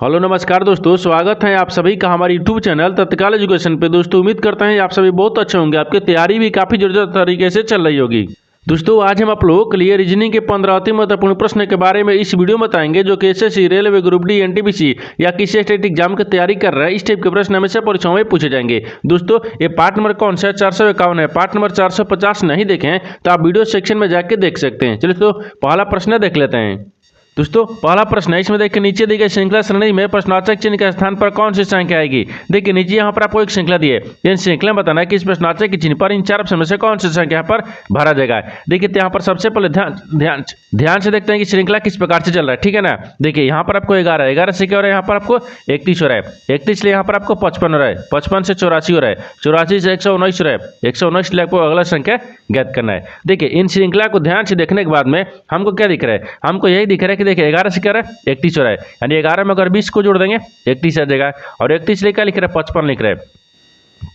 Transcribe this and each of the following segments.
Hello नमस्कार दोस्तों, स्वागत है आप सभी का हमारे यूट्यूब चैनल तत्काल एजुकेशन पे। दोस्तों उम्मीद करते हैं आप सभी बहुत अच्छे होंगे, आपकी तैयारी भी काफ़ी ज़बरदस्त तरीके से चल रही होगी। दोस्तों आज हम आप लोगों के लिए रीजनिंग के 15 अति महत्वपूर्ण प्रश्न के बारे में इस वीडियो में बताएंगे जो कि SSC, railway, group D, NTPC या किसी स्टेट एग्जाम की तैयारी कर रहा है। इस टाइप के प्रश्न हमेशा परीक्षाओं में पूछे जाएंगे। दोस्तों ये पार्ट नंबर कौन सा है? 451 है। पार्ट नंबर 450 नहीं देखे हैं तो आप वीडियो सेक्शन में जाके देख सकते हैं। चलिए तो पहला प्रश्न देख लेते हैं। दोस्तों पहला प्रश्न है, इसमें देखिए नीचे दी गई श्रृंखला श्रेणी में प्रश्नवाचक चिन्ह के स्थान पर कौन सी संख्या आएगी। देखिए नीचे यहाँ पर आपको एक श्रृंखला दी है, इन श्रृंखला में बताना है कि इस प्रश्नवाचक के चिन्ह पर इन चार ऑप्शन में से कौन सी संख्या पर भरा जाएगा। देखिए यहाँ पर सबसे पहले ध्यान से देखते हैं कि श्रृंखला किस प्रकार से चल रहा है, ठीक है ना। देखिए यहाँ पर आपको 11 से क्या हो रहा है, यहाँ पर आपको 31 हो रहा है, 31 यहाँ पर आपको 55 हो रहा है, 55 से 84 हो रहा है, 84 से 119 हो रहा है, 119 आपको अगला संख्या ज्ञात करना है। देखिए इन श्रृंखला को ध्यान से देखने के बाद में हमको क्या दिख रहा है, हमको यही दिख रहा है कि देखिए 11 से क्या रहा है, 31 हो रहा है, यानी 11 में अगर 20 को जोड़ देंगे 31 आ जाएगा, और 31 क्या लिख रहा है, 55 लिख रहा है।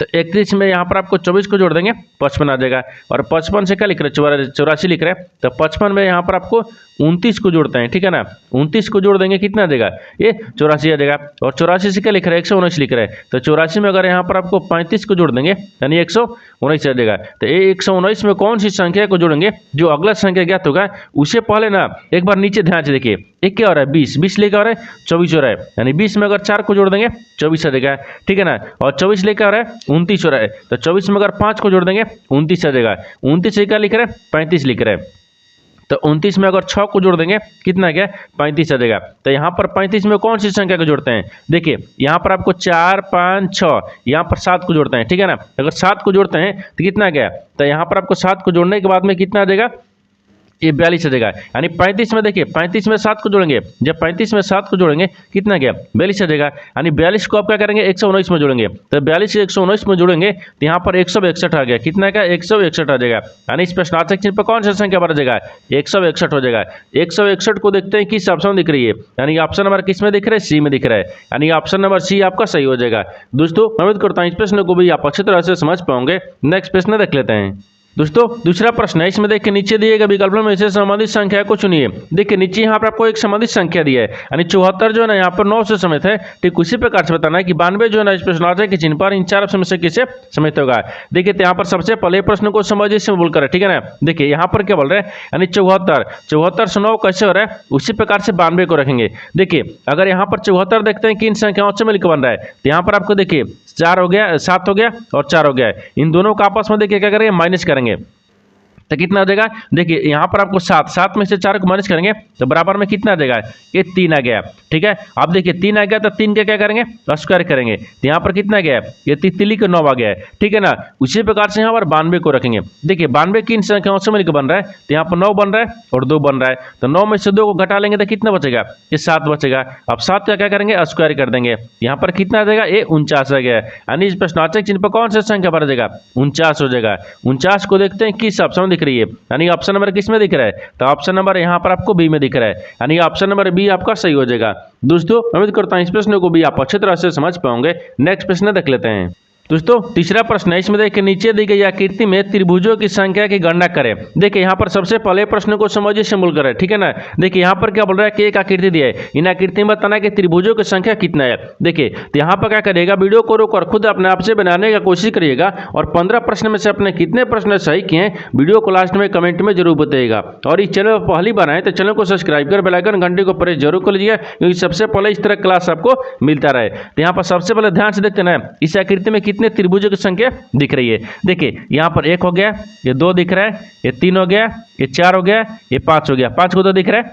तो 31 में यहाँ पर आपको 24 को जोड़ देंगे 55 आ जाएगा, और 55 से क्या लिख रहे हैं, 84 लिख रहे हैं। तो 55 में यहाँ पर आपको 29 को जोड़ते हैं, ठीक है ना। 29 को जोड़ देंगे कितना आ जाएगा, ये 84 आ जाएगा, और 84 से क्या लिख रहे हैं, 119 लिख रहे हैं। तो 84 में अगर यहाँ पर आपको 35 को जोड़ देंगे यानी 119 आ जाएगा। तो ये 119 में कौन सी संख्या को जोड़ेंगे, जो अगला संख्या ज्ञात होगा उससे पहले ना एक बार नीचे ध्यान से देखिए, एक क्या हो रहा है, 20 लेकर आ रहा है 24 हो रहा है, यानी 20 में अगर 4 को जोड़ देंगे 24 आ जाएगा, ठीक है ना। और 24 लेकर आ रहा है 29 हो रहा है, तो 24 में अगर 5 को जोड़ देंगे 29 आ जाएगा। 29 से क्या लिख रहे हैं, 35 लिख रहे हैं। तो 29 में अगर 6 को जोड़ देंगे कितना गया, 35 आ जाएगा। तो यहाँ पर 35 में कौन सी संख्या को जोड़ते हैं, देखिए यहाँ पर आपको 4, 5, 6, यहाँ पर 7 को जोड़ते हैं, ठीक है ना। अगर 7 को जोड़ते हैं तो कितना गया, तो यहाँ पर आपको 7 को जोड़ने के बाद में कितना आ जाएगा, ये 42 आ जाएगा। यानी 35 में देखिए 35 में 7 को जोड़ेंगे, जब 35 में 7 को जोड़ेंगे कितना गया, 42 आ जाएगा। यानी 42 को आप क्या करेंगे, 119 में जोड़ेंगे। तो 42 से 119 में जोड़ेंगे तो यहाँ पर 161 आ गया, कितना का 161 आ जाएगा। यानी इस प्रश्नार्थक चिन्ह पर कौन सा संख्या भरा जाएगा, 161 हो जाएगा। 161 को देखते हैं किस ऑप्शन दिख रही है, यानी ऑप्शन नंबर किस में दिख रहा है, सी में दिख रहा है, यानी ऑप्शन नंबर सी आपका सही हो जाएगा। दोस्तों उम्मीद करता हूँ इस प्रश्न को भी आप अच्छी तरह से समझ पाओगे। नेक्स्ट प्रश्न देख लेते हैं। दोस्तों दूसरा प्रश्न है, इसमें देखिए नीचे दिए गए विकल्पों में से संबंधित संख्या को चुनिए। देखिए नीचे यहाँ पर आपको एक संबंधित संख्या दी है, यानी 74 जो है ना यहाँ पर 9 से समित है। ठीक उसी प्रकार से बताना है कि 92 जो है ना इस प्रश्नार्थक के चिन्ह पर इन चार ऑप्शन में से किसे समित होगा। देखिए यहाँ पर सबसे पहले प्रश्न को समझिए, इसमें बोलकर, ठीक है ना। देखिए यहाँ पर क्या बोल रहे हैं, यानी 74 से 9 कैसे हो रहा है, उसी प्रकार से 92 को रखेंगे। देखिए अगर यहाँ पर 74 देखते हैं कि इन संख्याओं से मिलकर बन रहा है, तो यहाँ पर आपको देखिए 4 हो गया, 7 हो गया और 4 हो गया। इन दोनों का आपस में देखिए क्या करेंगे, माइनस करेंगे तो कितना आ जाएगा। देखिए यहाँ पर आपको 7 में से 4 को माइनस करेंगे तो बराबर में कितना आ जाएगा, ये 3 आ गया, ठीक है। अब देखिए 3 आ गया तो 3 के क्या करेंगे, स्क्वायर करेंगे, तो यहाँ पर कितना गया, ये 3 के 9 आ गया है, ठीक है ना। उसी प्रकार से यहाँ पर 92 को रखेंगे। देखिए 92 की इन संख्याओं से मिलकर बन रहा है, तो यहाँ पर 9 बन रहा है और 2 बन रहा है, तो 9 में से 2 को घटा लेंगे तो कितना बचेगा, ये 7 बचेगा। अब 7 का क्या करेंगे, स्क्वायर कर देंगे, यहाँ पर कितना आ जाएगा, ये 49 आ गया। यानी इस प्रश्नार्थक चिन्ह पर कौन सा संख्या भरा जाएगा, 49 हो जाएगा। 49 को देखते हैं किस ऑप्शन दिख रही है, यानी ऑप्शन नंबर किस में दिख रहा है, तो ऑप्शन नंबर यहाँ पर आपको बी में दिख रहा है, यानी ऑप्शन नंबर बी आपका सही हो जाएगा। दोस्तों उम्मीद करता हूँ इस प्रश्न को भी आप अच्छी तरह से समझ पाओगे। नेक्स्ट प्रश्न देख लेते हैं। दोस्तों तीसरा प्रश्न है, इसमें देखिए नीचे दी गई आकृति में त्रिभुजों की संख्या की गणना करें। देखिए यहाँ पर सबसे पहले प्रश्न को समझिए, सिंबल करें, ठीक है ना। देखिए यहाँ पर क्या बोल रहा है कि एक आकृति दी है, इन आकृति में बताना है कि त्रिभुजों की संख्या कितना है। देखिए तो यहाँ पर क्या करिएगा, वीडियो को रोककर खुद अपने आप से बनाने का कोशिश करिएगा, और 15 प्रश्न में से अपने कितने प्रश्न सही किए हैं वीडियो को लास्ट में कमेंट में जरूर बताइएगा। और इस चैनल पर पहली बार आए तो चैनल को सब्सक्राइब कर बेल आइकन घंटी को प्रेस जरूर कर लीजिए, क्योंकि सबसे पहले इस तरह क्लास आपको मिलता रहे। तो यहाँ पर सबसे पहले ध्यान से देखते हैं इस आकृति में कितने त्रिभुजों की दिख रही है। देखिए यहाँ पर 1 हो गया, ये 2 दिख रहा है, ये 3 हो गया, ये 4 हो गया, ये 5 हो गया, 5 को तो दिख रहा है,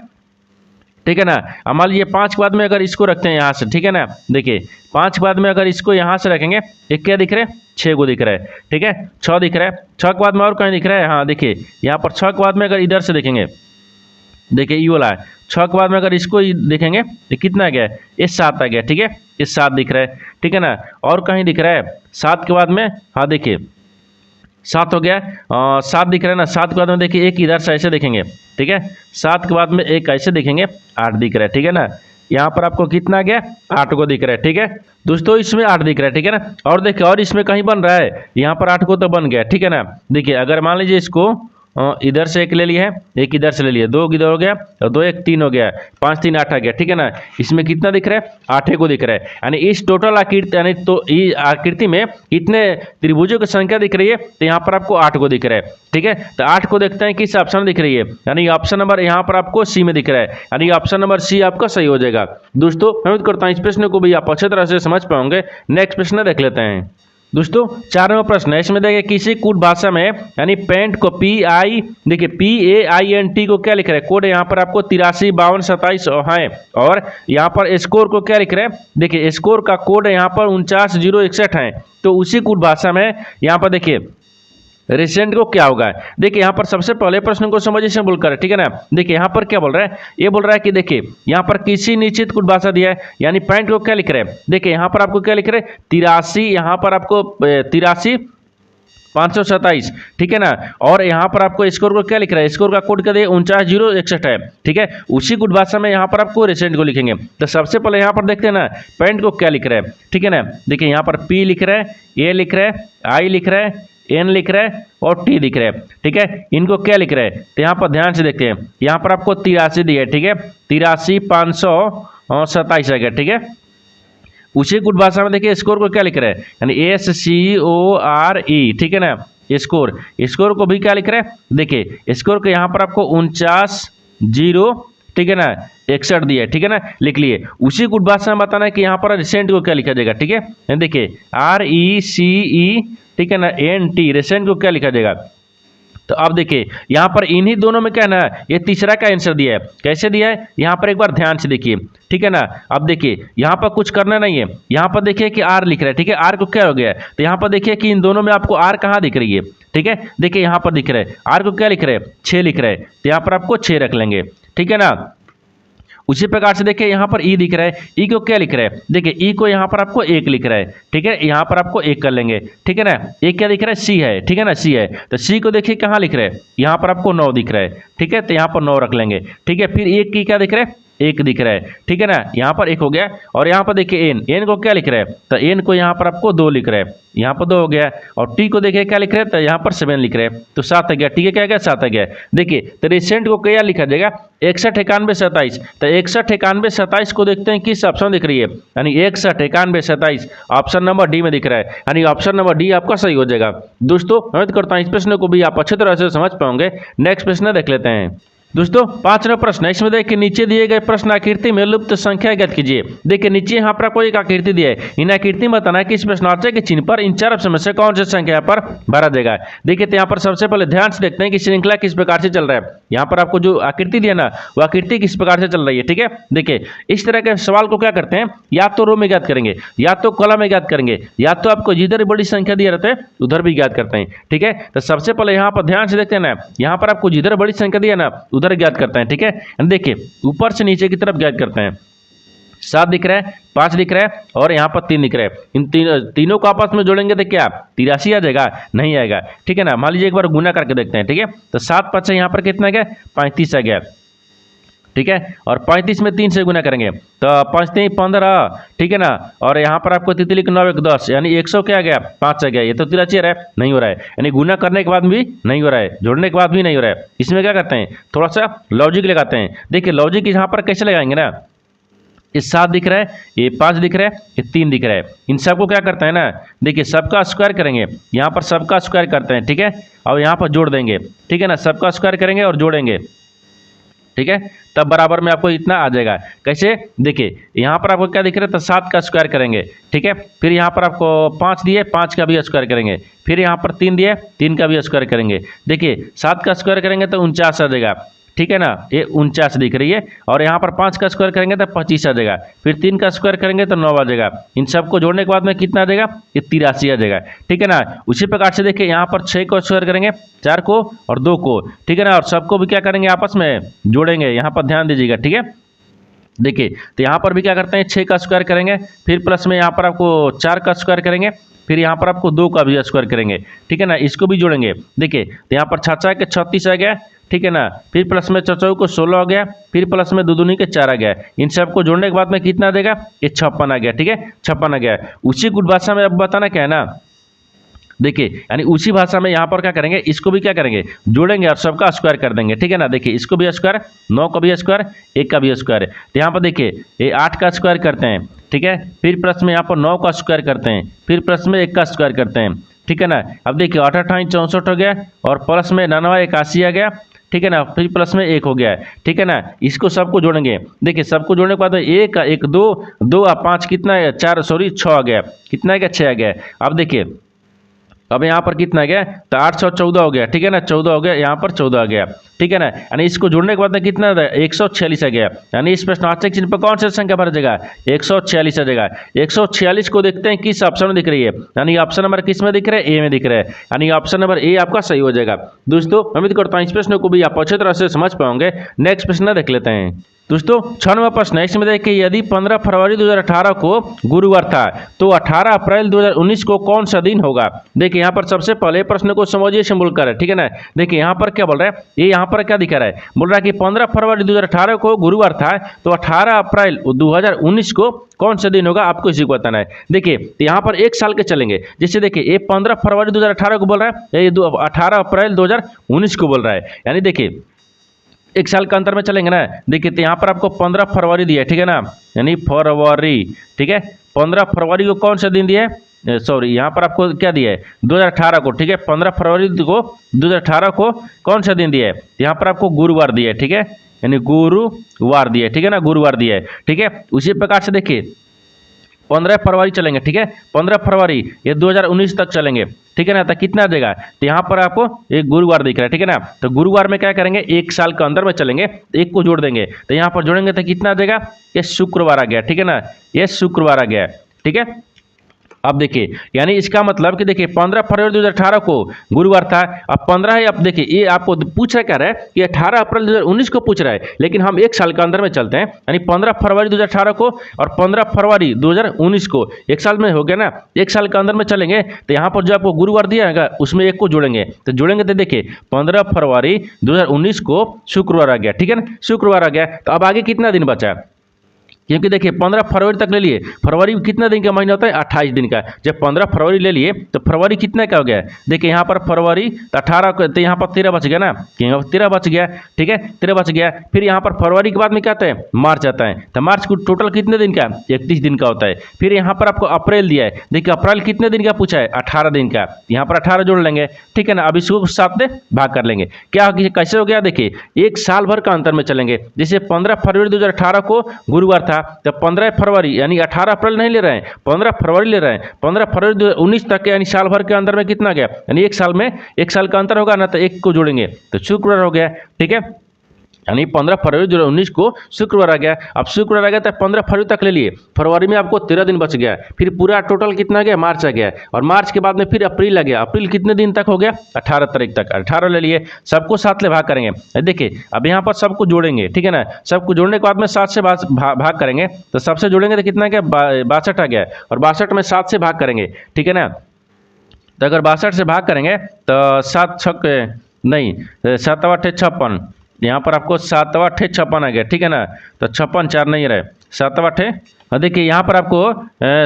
ठीक है ना। अब मान लीजिए 5 के बाद में अगर इसको रखते हैं यहाँ से, ठीक है ना। देखिए 5 के बाद में अगर इसको यहाँ से रखेंगे, एक क्या दिख रहा है, 6 को दिख रहा है, ठीक है, 6 दिख रहा है। 6 के बाद में और कहीं दिख रहा है, हाँ देखिए यहाँ पर 6 के बाद में अगर इधर से देखेंगे, देखिए ये वाला है, 6 के बाद में अगर इसको देखेंगे तो कितना आ गया, ये 7 आ गया, ठीक है, ये 7 दिख रहा है, ठीक है ना। और कहीं दिख रहा है 7 के बाद में, हाँ देखिए 7 हो गया, 7 दिख रहा है ना। 7 के बाद में देखिए एक इधर से ऐसे देखेंगे, ठीक है, 7 के बाद में एक ऐसे देखेंगे, 8 दिख रहा है, ठीक है ना। यहाँ पर आपको कितना आ गया, 8 को दिख रहा है, ठीक है दोस्तों, इसमें 8 दिख रहा है, ठीक है ना। और देखिए और इसमें कहीं बन रहा है, यहाँ पर 8 को तो बन गया, ठीक है ना। देखिए अगर मान लीजिए इसको इधर से एक ले लिया है, एक इधर से ले लिया, 2 इधर हो गया और 2 1 3 हो गया, 5 3 8 आ गया, ठीक है ना। इसमें कितना दिख रहा है, 8 को दिख रहा है। यानी इस टोटल आकृति यानी तो इस आकृति में कितने त्रिभुजों की संख्या दिख रही है, तो यहाँ पर आपको 8 को दिख रहा है, ठीक है। तो 8 को देखते हैं किस ऑप्शन में दिख रही है, यानी ऑप्शन नंबर यहाँ पर आपको सी में दिख रहा है, यानी ऑप्शन नंबर सी आपका सही हो जाएगा। दोस्तों मैं उम्मीद करता हूँ इस प्रश्न को भी आप अच्छी तरह से समझ पाओगे। नेक्स्ट प्रश्न देख लेते हैं। दोस्तों 4वां प्रश्न है, इसमें देखिए किसी कोड भाषा में यानी पेंट को देखिए PAINT को क्या लिख रहा है, कोड यहाँ पर आपको 83 52 27 है, और यहाँ पर स्कोर को क्या लिख रहे हैं, देखिए स्कोर का कोड यहाँ पर 49 061 है। तो उसी कोड भाषा में यहाँ पर देखिए रेसिडेंट को क्या होगा। देखिए यहाँ पर सबसे पहले प्रश्न को समझिए से बोलकर, ठीक है ना। देखिए यहाँ पर क्या बोल रहा है, ये बोल रहा है कि देखिए यहाँ पर किसी निश्चित कुछ भाषा दिया है, यानी पॉइंट को क्या लिख रहे हैं, देखिए यहाँ पर आपको क्या लिख रहे हैं 83, यहाँ पर आपको 83 527, ठीक है ना। और यहाँ पर आपको स्कोर को क्या लिख रहा है, स्कोर का कोड क्या दिया 49 061 है, ठीक है। उसी कुछ भाषा में यहाँ पर आपको रेसिडेंट को लिखेंगे। तो सबसे पहले यहाँ पर देखते हैं ना पॉइंट को क्या लिख रहा है, ठीक है ना। देखिए यहाँ पर P लिख रहा है, A लिख रहा है, I लिख रहा है, N लिख रहा है और T लिख रहा है, ठीक है। इनको क्या लिख रहा है, तो यहाँ पर ध्यान से देखते हैं, यहाँ पर आपको 83 दिया है, ठीक है, 83 527 आ गया, ठीक है। उसी कुछ भाषा में देखिए स्कोर को क्या लिख रहा है, यानी SCORE, ठीक है ना। स्कोर को भी क्या लिख रहा है, देखिए स्कोर को यहाँ पर आपको 49 0, ठीक है ना 61 दिया है, ठीक है ना, लिख लिए। उसी कुछ भाषा में बताना है कि यहाँ पर रिसेंट को क्या लिखा जाएगा, ठीक है। देखिए RECE, ठीक है ना, NT रेसेंट को क्या लिखा जाएगा। तो अब देखिए यहाँ पर इन्हीं दोनों में क्या है ना, ये तीसरा का आंसर दिया है। कैसे दिया है, यहाँ पर एक बार ध्यान से देखिए, ठीक है ना। अब देखिए यहाँ पर कुछ करना नहीं है, यहाँ पर देखिए कि R लिख रहा है, ठीक है। R को क्या हो गया है, तो यहाँ पर देखिए कि इन दोनों में आपको R कहाँ दिख रही है, ठीक है। देखिए यहाँ पर दिख रहा है R को क्या लिख रहे हैं 6 लिख रहा है, तो यहाँ पर आपको 6 रख लेंगे, ठीक है ना। उसी प्रकार से देखिए यहाँ पर ई दिख रहा है, ई को क्या लिख रहा है, देखिए ई को यहाँ पर आपको 1 लिख रहा है, ठीक है। यहाँ पर आपको 1 कर लेंगे, ठीक है ना। एक क्या दिख रहा है सी है, ठीक है ना, सी है। तो सी को देखिए कहाँ लिख रहा है, यहाँ पर आपको 9 दिख रहा है, ठीक है। तो यहाँ पर 9 रख लेंगे, ठीक है। फिर एक की क्या दिख रहा है, 1 दिख रहा है, ठीक है ना। यहाँ पर 1 हो गया, और यहाँ पर देखिए एन को क्या लिख रहा है, तो एन को यहाँ पर आपको 2 लिख रहा है, यहाँ पर 2 हो गया। और टी को देखिए क्या लिख रहे हैं, तो यहाँ पर 7 लिख रहे हैं, तो 7 आ गया, ठीक है। क्या गया 7 आ गया। देखिए तो रिसेंट को क्या लिखा जाएगा 61 91 27। तो 61 91 27 को देखते हैं किस ऑप्शन दिख रही है, यानी 61 91 27 ऑप्शन नंबर डी में दिख रहा है, यानी ऑप्शन नंबर डी आपका सही हो जाएगा। दोस्तों उम्मीद करता हूँ इस प्रश्न को भी आप अच्छी तरह से समझ पाओगे। नेक्स्ट प्रश्न देख लेते हैं। दोस्तों 5वां प्रश्न, इसमें देखिए नीचे दिए गए प्रश्न आकृति में लुप्त संख्या ज्ञात कीजिए। देखिए नीचे यहाँ पर आपको एक आकृति दिया है, इन आकृति में बताना है कि इस प्रश्नार्थ के चिन्ह पर इन 4 ऑप्शन में से कौन सी संख्या यहाँ पर भरा जाएगा। देखिए तो यहाँ पर सबसे पहले ध्यान से देखते हैं कि श्रृंखला किस प्रकार से चल रहा है। यहाँ पर आपको जो आकृति दिया ना वो आकृति किस प्रकार से चल रही है, ठीक है। देखिए इस तरह के सवाल को क्या करते हैं, या तो रो में ज्ञात करेंगे, या तो कॉलम में ज्ञात करेंगे, या तो आपको जिधर बड़ी संख्या दिया रहता है उधर भी ज्ञात करते हैं, ठीक है। तो सबसे पहले यहाँ पर ध्यान से देखते हैं ना, यहाँ पर आपको जिधर बड़ी संख्या दिया ना उधर ज्ञात करते हैं, ठीक है। देखिए ऊपर से नीचे की तरफ ज्ञात करते हैं। 7 दिख रहा है, 5 दिख रहा है और यहाँ पर 3 दिख रहा है। इन तीनों को आपस में जोड़ेंगे तो क्या 83 आ जाएगा, नहीं आएगा, ठीक है ना। मान लीजिए एक बार गुना करके देखते हैं, ठीक है। तो 7 5 यहाँ पर कितना गया 35 आ गया, ठीक है। और 35 में 3 से गुना करेंगे तो 5 3 15, ठीक है ना। और यहाँ पर आपको तितली के 9 1 10, यानी 100 क्या आ गया 5 आ गया। ये तो 83 है, नहीं हो रहा है, यानी गुना करने के बाद भी नहीं हो रहा है, जोड़ने के बाद भी नहीं हो रहा है। इसमें क्या करते हैं, थोड़ा सा लॉजिक लगाते हैं। देखिए लॉजिक यहाँ पर कैसे लगाएंगे ना, ये 7 दिख रहा है, ये 5 दिख रहा है, ये 3 दिख रहा है। इन सबको क्या करते हैं ना, देखिए सबका स्क्वायर करेंगे, यहाँ पर सबका स्क्वायर करते हैं, ठीक है। और यहाँ पर जोड़ देंगे, ठीक है ना, सबका स्क्वायर करेंगे और जोड़ेंगे, ठीक है। तब बराबर में आपको इतना आ जाएगा। कैसे, देखिए यहाँ पर आपको क्या दिख रहा है, तो 7 का स्क्वायर करेंगे, ठीक है। फिर यहाँ पर आपको 5 दिए, 5 का भी स्क्वायर करेंगे। फिर यहाँ पर 3 दिए, 3 का भी स्क्वायर करेंगे। देखिए 7 का स्क्वायर करेंगे तो 49 आ जाएगा, ठीक है ना, ये 49 दिख रही है। और यहाँ पर 5 का स्क्वायर करेंगे तो 25 आ जाएगा। फिर 3 का स्क्वायर करेंगे तो 9 आ जाएगा। इन सबको जोड़ने के बाद में कितना आ जाएगा, ये 83 आ जाएगा, ठीक है ना। उसी प्रकार से देखिए यहाँ पर 6 को स्क्वायर करेंगे, 4 को और 2 को, ठीक है ना। और सबको भी क्या करेंगे आपस में जोड़ेंगे, यहाँ पर ध्यान दीजिएगा, ठीक है। देखिए तो यहाँ पर भी क्या करते हैं 6 का स्क्वायर करेंगे, फिर प्लस में यहाँ पर आपको 4 का स्क्वायर करेंगे, फिर यहाँ पर आपको 2 का भी स्क्वायर करेंगे, ठीक है ना। इसको भी जोड़ेंगे। देखिए तो यहाँ पर 6 के 36 आ गया, ठीक है ना। फिर प्लस में 4 को 16 हो गया, फिर प्लस में 2 दूनी के 4 आ गया। इन सबको जोड़ने के बाद में कितना देगा, ये 56 आ गया, ठीक है, 56 आ गया। उसी गुट भाषा में अब बताना क्या है ना, देखिए यानी उसी भाषा में यहाँ पर क्या करेंगे, इसको भी क्या करेंगे, जोड़ेंगे और सबका स्क्वायर कर देंगे, ठीक है ना। देखिए इसको भी स्क्वायर, 9 का भी स्क्वायर, 1 का भी स्क्वायर है। तो यहाँ पर देखिए ये 8 का स्क्वायर करते हैं, ठीक है, फिर प्लस में यहाँ पर 9 का स्क्वायर करते हैं, फिर प्लस में 1 का स्क्वायर करते हैं, ठीक है ना। अब देखिए 8 8 64 हो गया और प्लस में 99 81 आ गया, ठीक है ना, फिर प्लस में 1 हो गया है, ठीक है ना। इसको सबको जोड़ेंगे, देखिए सबको जोड़ने के बाद 1 1 2 2 और 5 कितना है, 4 सॉरी 6 आ गया, कितना है, 6 आ गया। अब देखिए अब यहाँ पर कितना आ गया, तो 814 हो गया, ठीक है ना, 14 हो गया, यहाँ पर 14 आ गया, ठीक है ना। यानी इसको जोड़ने के बाद में कितना 146 आ गया। यानी इस प्रश्नार्थक चिन्ह पर कौन सा संख्या भर जाएगा, 146 आ जाएगा। 146 को देखते हैं किस ऑप्शन में दिख रही है, यानी ऑप्शन नंबर किस में दिख रहा है, ए में दिख रहा है, यानी ऑप्शन नंबर ए आपका सही हो जाएगा। दोस्तों उम्मीद करता हूँ इस प्रश्न को भी आप अच्छी तरह से समझ पाओगे। नेक्स्ट प्रश्न देख लेते हैं। दोस्तों 6वां प्रश्न है, इसमें देखिए यदि 15 फरवरी 2018 को गुरुवार था तो 18 अप्रैल 2019 को कौन सा दिन होगा। देखिए यहाँ पर सबसे पहले प्रश्न को समझिए सिंबल कर, ठीक है ना। देखिए यहाँ पर क्या बोल रहा है, ये यहाँ पर क्या दिखा रहा है, बोल रहा है कि 15 फरवरी 2018 को गुरुवार था तो 18 अप्रैल 2019 को कौन सा दिन होगा, आपको इसी को बताना है। देखिए तो यहाँ पर 1 साल के चलेंगे, जैसे देखिए ये 15 फरवरी 2018 को बोल रहा है, ये 18 अप्रैल 2019 को बोल रहा है, यानी देखिए 1 साल का अंतर में चलेंगे ना। देखिए तो यहाँ पर आपको 15 फरवरी दिया है, ठीक है ना, यानी फरवरी, ठीक है, 15 फरवरी को कौन सा दिन दिया है, सॉरी यहाँ पर आपको क्या दिया है, 2018 को, ठीक है, 15 फरवरी को 2018 को कौन सा दिन दिया है, यहाँ पर आपको गुरुवार दिया है, ठीक है, यानी गुरुवार दिया है, ठीक है ना, गुरुवार दिया है, ठीक है। उसी प्रकार से देखिए 15 फरवरी चलेंगे, ठीक है, 15 फरवरी ये 2019 तक चलेंगे, ठीक है ना। तो कितना आ जाएगा, तो यहाँ पर आपको एक गुरुवार दिख रहा है, ठीक है ना। तो गुरुवार में क्या करेंगे, 1 साल के अंदर में चलेंगे, 1 को जोड़ देंगे, तो यहाँ पर जोड़ेंगे तो कितना आ जाएगा, ये शुक्रवार आ गया, ठीक है ना, ये शुक्रवार आ गया, ठीक है। अब देखिए यानी इसका मतलब कि देखिए 15 फरवरी 2018 को गुरुवार था, अब 15 है, अब देखिए ये आपको पूछ रहा क्या है कि 18 अप्रैल 2019 को पूछ रहा है, लेकिन हम 1 साल के अंदर में चलते हैं, यानी 15 फरवरी 2018 को और 15 फरवरी 2019 को 1 साल में हो गया ना, 1 साल के अंदर में चलेंगे। तो यहाँ पर जो आपको गुरुवार दिया है उसमें 1 को जोड़ेंगे, तो जोड़ेंगे तो देखिए 15 फरवरी 2019 को शुक्रवार आ गया, ठीक है ना, शुक्रवार आ गया। तो अब आगे कितना दिन बचा, क्योंकि देखिए 15 फरवरी तक ले लिए, फरवरी कितना दिन का महीना होता है, 28 दिन का। जब 15 फरवरी ले लिए तो फरवरी कितना का हो गया, देखिए यहाँ पर फरवरी 18 को, तो यहाँ पर 13 बच गया ना, 13 बच गया, ठीक है, 13 बच गया। फिर यहाँ पर फरवरी के बाद में क्या आता है, मार्च आता है, तो मार्च को टोटल कितने दिन का, 31 दिन का होता है। फिर यहाँ पर आपको अप्रैल दिया है, देखिए अप्रैल कितने दिन का पूछा है, 18 दिन का, यहाँ पर 18 जोड़ लेंगे, ठीक है ना। अब इसको 7 से भाग कर लेंगे, क्या कैसे हो गया, देखिए 1 साल भर का अंतर में चलेंगे। जैसे 15 फरवरी 2018 को गुरुवार था, तो 15 फरवरी यानी 18 अप्रैल नहीं ले रहे हैं, 15 फरवरी ले रहे हैं, 15 फरवरी 2019 तक यानी साल भर के अंदर में कितना गया, यानी 1 साल में 1 साल का अंतर होगा ना, तो 1 को जोड़ेंगे तो शुक्रवार हो गया, ठीक है, यानी 15 फरवरी 2019 को शुक्रवार आ गया। अब शुक्रवार आ गया तो 15 फरवरी तक ले लिए, फरवरी में आपको 13 दिन बच गया, फिर पूरा टोटल कितना गया, मार्च आ गया, और मार्च के बाद में फिर अप्रैल आ गया, अप्रैल कितने दिन तक हो गया, 18 तारीख तक, 18 ले लिए, सबको 7 ले भाग करेंगे। देखिए अब यहाँ पर सबको जोड़ेंगे, ठीक है ना, सबको जोड़ने के बाद में 7 से भाग करेंगे, तो सबसे जोड़ेंगे तो कितना गया, 62 आ गया, और 62 में 7 से भाग करेंगे, ठीक है ना। तो अगर 62 से भाग करेंगे तो 7 छक नहीं 7 8 56, यहाँ पर आपको 7 8 56 आ गया, ठीक है ना, तो 56 4 नहीं रहे, 7 8, देखिए यहाँ पर आपको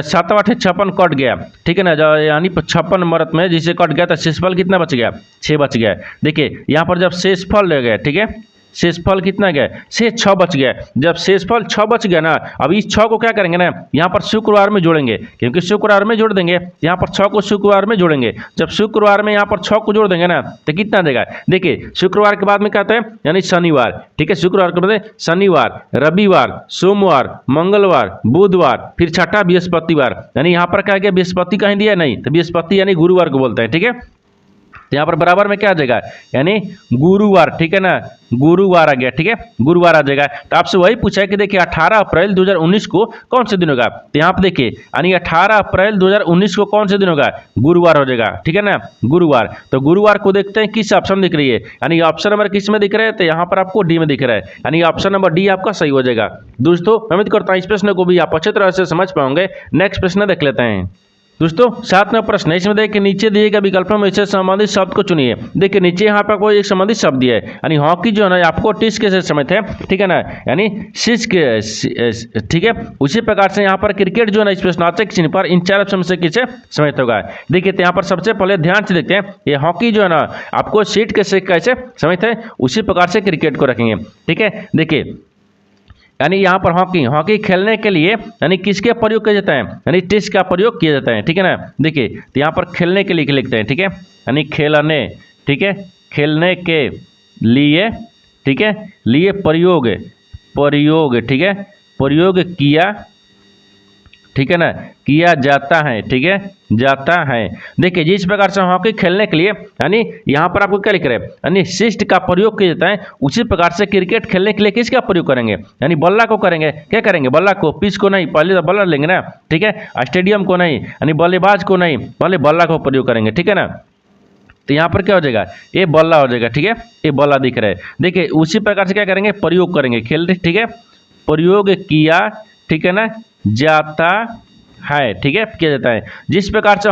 7 8 56 कट गया, ठीक है ना, यानी 56 मरत में जिसे कट गया तो शेषफल कितना बच गया, 6 बच गया। देखिए यहाँ पर जब शेषफल ले गया, ठीक है, शेषफल कितना गया, शेष 6 बच गया। जब शेषफल 6 बच गया ना, अब इस 6 को क्या करेंगे ना, यहाँ पर शुक्रवार में जोड़ेंगे, क्योंकि शुक्रवार में जोड़ देंगे, यहाँ पर 6 को शुक्रवार में जोड़ेंगे। जब शुक्रवार में यहाँ पर 6 को जोड़ देंगे ना, तो कितना देगा, देखिए शुक्रवार के बाद में क्या आता है, यानी शनिवार, ठीक है, शुक्रवार के बाद शनिवार, रविवार, सोमवार, मंगलवार, बुधवार, फिर छठा बृहस्पतिवार, यानी यहाँ पर क्या गया, बृहस्पति कहीं दिया नहीं, तो बृहस्पति यानी गुरुवार को बोलते हैं, ठीक है। यहाँ पर बराबर में क्या आ जाएगा, यानी गुरुवार, ठीक है ना, गुरुवार आ गया, ठीक है, गुरुवार आ जाएगा। तो आपसे वही पूछा है कि देखिए 18 अप्रैल 2019 को कौन से दिन होगा, तो यहाँ पर देखिए यानी 18 अप्रैल 2019 को कौन से दिन होगा, गुरुवार हो जाएगा, ठीक है ना, गुरुवार। तो गुरुवार को देखते हैं किस ऑप्शन दिख रही है, यानी ऑप्शन नंबर किस में दिख रहा है, तो यहाँ पर आपको डी में दिख रहा है, यानी ऑप्शन नंबर डी आपका सही हो जाएगा। दोस्तों उम्मीद करता हूँ इस प्रश्न को भी आप अच्छी तरह से समझ पाओगे। नेक्स्ट प्रश्न देख लेते हैं। दोस्तों 7वां प्रश्न है, इसमें देखिए नीचे दिए गए विकल्पों में से संबंधित शब्द को चुनिए। देखिए नीचे यहाँ पर कोई एक संबंधित शब्द दिया है, यानी हॉकी जो है ना आपको टिस के से समित है, ठीक है ना, यानी सिस के, ठीक है। उसी प्रकार से यहाँ पर क्रिकेट जो है ना इस प्रश्नार्थक चिन्ह पर इन 4 ऑप्शन से किसे समित होगा। देखिए तो यहाँ पर सबसे पहले ध्यान से देखते हैं, ये हॉकी जो है ना आपको सीट के से कैसे समित है, उसी प्रकार से क्रिकेट को रखेंगे, ठीक है। देखिए यानी यहाँ पर हॉकी खेलने के लिए यानी किसके प्रयोग किया जाता है, यानी टिस का प्रयोग किया जाता है, ठीक है ना। देखिए तो यहाँ पर खेलने के लिए लिखते हैं, ठीक है, यानी खेलने, ठीक है, खेलने के लिए, ठीक है, लिए प्रयोग, ठीक है, प्रयोग किया, ठीक है ना, किया जाता है, ठीक है, जाता है। देखिए जिस प्रकार से हॉकी खेलने के लिए यानी यहाँ पर आपको क्या लिख रहे हैं, यानी सिस्ट का प्रयोग किया जाता है, उसी प्रकार से क्रिकेट खेलने के लिए किसका प्रयोग करेंगे, यानी बल्ला को करेंगे। क्या करेंगे, बल्ला को, पिच को नहीं, पहले तो बल्ला लेंगे ना, ठीक है, स्टेडियम को नहीं, यानी बल्लेबाज को नहीं, पहले बल्ला को प्रयोग करेंगे, ठीक है ना। तो यहाँ पर क्या हो जाएगा, ये बल्ला हो जाएगा, ठीक है, ये बल्ला दिख रहा है। देखिए उसी प्रकार से क्या करेंगे, प्रयोग करेंगे, खेल, ठीक है, प्रयोग किया, ठीक है ना, जाता है, ठीक है, किया जाता है। जिस प्रकार से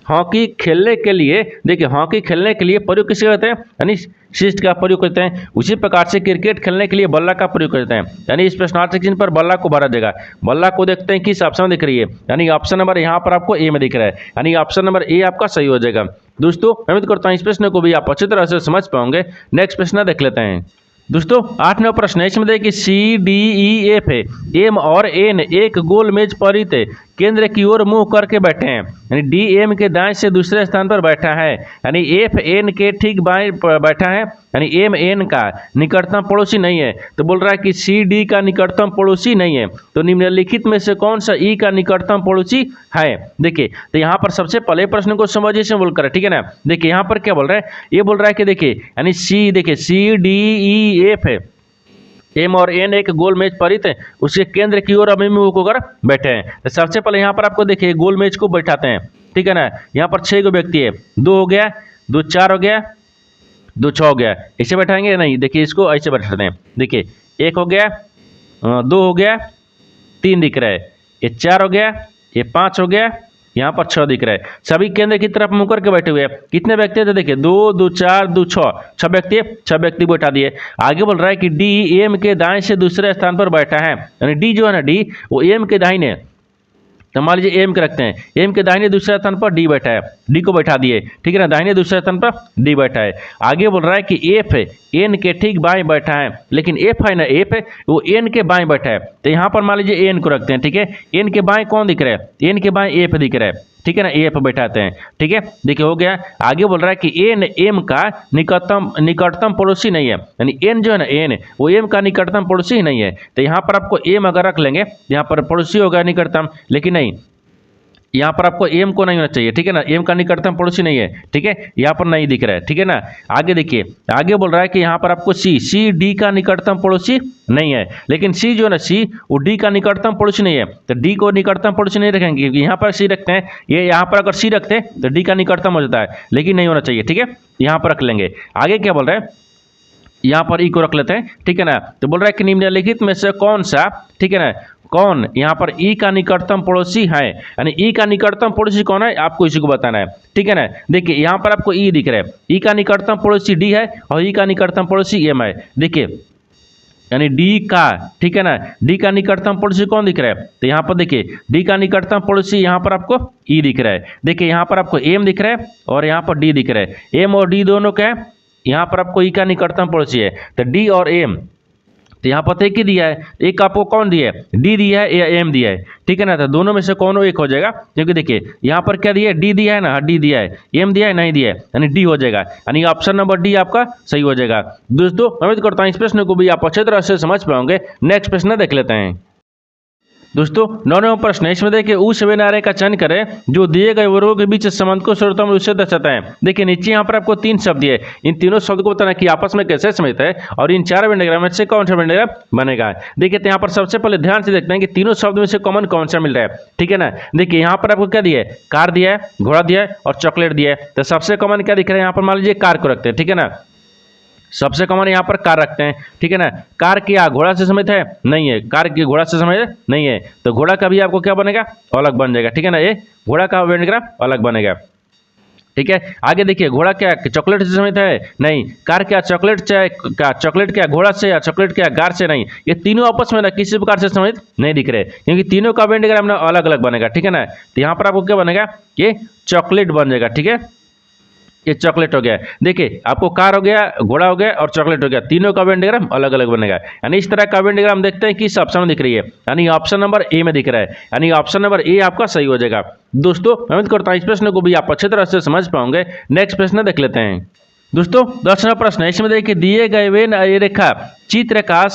हॉकी खेलने के लिए, देखिए हॉकी खेलने के लिए प्रयोग किसके करते हैं, यानी शिष्ट का प्रयोग करते हैं, उसी प्रकार से क्रिकेट खेलने के लिए बल्ला का प्रयोग करते हैं। यानी इस प्रश्नार्थक चिन्ह पर बल्ला को भरा देगा। बल्ला को देखते हैं किस ऑप्शन में दिख रही है, यानी ऑप्शन नंबर यहाँ पर आपको ए में दिख रहा है, यानी ऑप्शन नंबर ए आपका सही हो जाएगा। दोस्तों मैं उम्मीद करता हूँ इस प्रश्न को भी आप अच्छी तरह से समझ पाओगे। नेक्स्ट प्रश्न देख लेते हैं। दोस्तों 8वां प्रश्न है, इसमें देखिए CDEF है, एम और एन एक गोल मेज पर केंद्र की ओर मुंह करके बैठे हैं, यानी डी एम के दाएं से दूसरे स्थान पर बैठा है, यानी एफ एन के ठीक बाएं पर बैठा है, यानी एम एन का निकटतम पड़ोसी नहीं है। तो बोल रहा है कि सी डी का निकटतम पड़ोसी नहीं है, तो निम्नलिखित में से कौन सा ई का निकटतम पड़ोसी है। देखिए तो यहाँ पर सबसे पहले प्रश्न को समझिए से बोलकर, ठीक है ना। देखिए यहाँ पर क्या बोल रहा है, ये बोल रहा है कि देखिए यानी सी, देखिए CDEF है, एम और एन एक गोल मेज पर है, उसके केंद्र की ओर अभिमुख होकर बैठे हैं। तो सबसे पहले यहाँ पर आपको देखिए गोल मेज को बैठाते हैं, ठीक है ना। यहाँ पर 6 व्यक्ति है, 2 हो गया, 2 4 हो गया, 2 6 हो गया, ऐसे बैठाएंगे नहीं, देखिए इसको ऐसे बैठाते हैं। देखिए 1 हो गया, 2 हो गया, 3 दिख रहा है, ये 4 हो गया, ये 5 हो गया, यहाँ पर 6 दिख रहा है। सभी केंद्र की तरफ मुंह करके बैठे हुए हैं। कितने व्यक्ति थे, देखिए 2 2 4 2 6 6 व्यक्ति, 6 व्यक्ति बैठा दिए। आगे बोल रहा है कि डी एम के दाएं से दूसरे स्थान पर बैठा है, यानी डी जो है ना, डी वो एम के दाहिने, तो मान लीजिए एम के रखते हैं, एम के दाहिने दूसरे स्थान पर डी बैठा है, डी को बैठा दिए, ठीक है ना, दाहिने दूसरे स्थान पर डी बैठा है। आगे बोल रहा है कि एफ है, एन के ठीक बाएं बैठा है, लेकिन एफ है ना, एफ है वो एन के बाएं बैठा है। तो यहाँ पर मान लीजिए एन को रखते हैं, ठीक है, एन के बाएं कौन दिख रहा है, एन के बाएं एफ दिख रहा है, ठीक है ना, एफ बैठाते हैं, ठीक है। देखिए हो गया। आगे बोल रहा है कि एन एम का निकटतम पड़ोसी नहीं है, यानी एन जो है ना, एन वो एम का निकटतम पड़ोसी ही नहीं है। तो यहाँ पर आपको एम अगर रख लेंगे, यहाँ पर पड़ोसी होगा निकटतम, लेकिन नहीं, यहाँ पर आपको एम को नहीं होना चाहिए, ठीक है ना, एम का निकटतम पड़ोसी नहीं है, ठीक है, यहाँ पर नहीं दिख रहा है, ठीक है ना। आगे देखिए, आगे बोल रहा है कि यहाँ पर आपको सी डी का निकटतम पड़ोसी नहीं है, लेकिन सी जो है ना, सी वो डी का निकटतम पड़ोसी नहीं है, तो डी को निकटतम पड़ोसी नहीं रखेंगे, क्योंकि यहाँ पर सी रखते हैं, ये यहाँ पर अगर सी रखते हैं तो डी का निकटतम हो जाता है, लेकिन नहीं होना चाहिए, ठीक है, यहाँ पर रख लेंगे। आगे क्या बोल रहे हैं, यहाँ पर ई को रख लेते हैं, ठीक है ना। तो बोल रहा है कि निम्नलिखित में से कौन सा, ठीक है ना, कौन यहाँ पर ई का निकटतम पड़ोसी है, यानी ई का निकटतम पड़ोसी कौन है, आपको इसी को बताना है, ठीक है ना। देखिए यहाँ पर आपको ई दिख रहा है, ई का निकटतम पड़ोसी डी है और ई का निकटतम पड़ोसी एम है। देखिए यानी डी का, ठीक है ना, डी का निकटतम पड़ोसी कौन दिख रहा है, तो यहाँ पर देखिए डी का निकटतम पड़ोसी यहाँ पर आपको ई दिख रहा है। देखिए यहाँ पर आपको एम दिख रहा है और यहाँ पर डी दिख रहा है, एम और डी दोनों क्या है, यहाँ पर आपको ई का निकटतम पड़ोसी है, तो डी और एम, तो यहाँ पर एक ही दिया है, एक आपको कौन दिया है, डी दिया है या एम दिया है, ठीक है ना। तो दोनों में से कौन एक हो जाएगा, क्योंकि देखिए यहाँ पर क्या दिया है, डी दिया है ना, डी दिया है, एम दिया है नहीं दिया है, यानी डी हो जाएगा, यानी ऑप्शन नंबर डी आपका सही हो जाएगा। दोस्तों उम्मीद करता हूँ इस प्रश्न को भी आप अच्छे तरह से समझ पाओगे। नेक्स्ट प्रश्न देख लेते हैं। दोस्तों 9वां प्रश्न है, इसमें देखिए उस वे नारे का चयन करें जो दिए गए वर्गों के बीच संबंध को सर्वोत्तम रूप से दर्शाता है। देखिए नीचे यहाँ पर आपको 3 शब्द दिए, इन तीनों शब्द को बताना कि आपस में कैसे समित है और इन 4 वेंडिग्राम में से कौन सा वेंडिग्राम बनेगा। देखिए तो यहाँ पर सबसे पहले ध्यान से देखते हैं कि तीनों शब्द में से कॉमन कौन सा मिल रहा है, ठीक है ना। देखिए यहाँ पर आपको क्या दिया है, कार दिया है, घोड़ा दिया है और चॉकलेट दिया है। तो सबसे कॉमन क्या दिख रहा है, यहाँ पर मान लीजिए कार को रखते हैं, ठीक है ना। सबसे कॉमन यहाँ पर कार रखते हैं, ठीक है ना। कार क्या घोड़ा से समेत है? नहीं है। कार की घोड़ा से समेत नहीं है, तो घोड़ा का भी आपको क्या बनेगा? अलग बन जाएगा, ठीक है ना। ये घोड़ा का वेन डायग्राम अलग बनेगा, ठीक है। आगे देखिए, घोड़ा क्या चॉकलेट से समेत है? नहीं। कार क्या चॉकलेट से, क्या चॉकलेट क्या घोड़ा से, या चॉकलेट क्या गार से? नहीं। ये तीनों आपस में ना किसी प्रकार से समेत नहीं दिख रहे, क्योंकि तीनों का वेन डायग्राम ना अलग अलग बनेगा, ठीक है ना। तो यहाँ पर आपको क्या बनेगा? ये चॉकलेट बन जाएगा, ठीक है। ये चॉकलेट हो गया। देखिए, आपको कार हो गया, घोड़ा हो गया और चॉकलेट हो गया, तीनों का वेन डायग्राम अलग अलग बनेगा। यानी इस तरह का वेन डायग्राम देखते हैं किस ऑप्शन में दिख रही है, यानी ऑप्शन नंबर ए में दिख रहा है, यानी ऑप्शन नंबर ए आपका सही हो जाएगा। दोस्तों मैं उम्मीद करता हूं इस प्रश्न को भी आप अच्छी तरह से समझ पाओगे। नेक्स्ट प्रश्न देख लेते हैं। दोस्तों 10वां प्रश्न है, इसमें देखिए दिए गए वेन रेखा चित्र का